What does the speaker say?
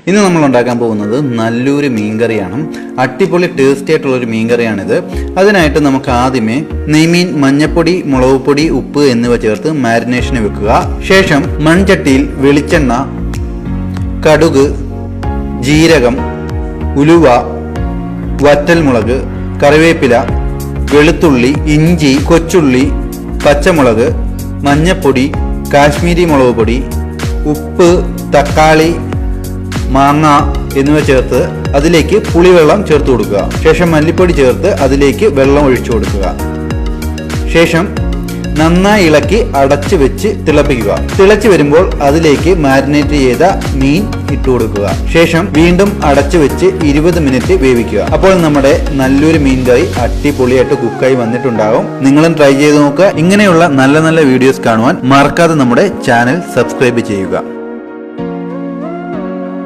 ഇന്ന് നമ്മൾ ഉണ്ടാക്കാൻ പോകുന്നത് നല്ലൊരു മീൻകറിയാണ്. അടിപൊളി ടേസ്റ്റി ആയിട്ടുള്ളൊരു മീൻകറിയാണിത്. അതിനായിട്ട് നമുക്ക് ആദ്യമേ നെയ്മീൻ മഞ്ഞപ്പൊടി, മുളക് പൊടി, ഉപ്പ് എന്നിവ ചേർത്ത് മാരിനേഷന് വെക്കുക. ശേഷം മൺചട്ടിയിൽ വെളിച്ചെണ്ണ, കടുക്, ജീരകം, ഉലുവ, വറ്റൽമുളക്, കറിവേപ്പില, വെളുത്തുള്ളി, ഇഞ്ചി, കൊച്ചുള്ളി, പച്ചമുളക്, മഞ്ഞപ്പൊടി, കാശ്മീരി മുളക് പൊടി, ഉപ്പ്, തക്കാളി, മാങ്ങ എന്നിവ ചേർത്ത് അതിലേക്ക് പുളിവെള്ളം ചേർത്ത് കൊടുക്കുക. ശേഷം മല്ലിപ്പൊടി ചേർത്ത് അതിലേക്ക് വെള്ളം ഒഴിച്ചു കൊടുക്കുക. ശേഷം നന്നായി ഇളക്കി അടച്ചു വെച്ച് തിളപ്പിക്കുക. തിളച്ചു വരുമ്പോൾ അതിലേക്ക് മാരിനേറ്റ് ചെയ്ത മീൻ ഇട്ടു കൊടുക്കുക. ശേഷം വീണ്ടും അടച്ചു വെച്ച് 20 മിനിറ്റ് വേവിക്കുക. അപ്പോൾ നമ്മുടെ നല്ലൊരു മീൻ കറി അടിപൊളിയായിട്ട് കുക്കായി വന്നിട്ടുണ്ടാകും. നിങ്ങളും ട്രൈ ചെയ്ത് നോക്കുക. ഇങ്ങനെയുള്ള നല്ല നല്ല വീഡിയോസ് കാണുവാൻ മറക്കാതെ നമ്മുടെ ചാനൽ സബ്സ്ക്രൈബ് ചെയ്യുക.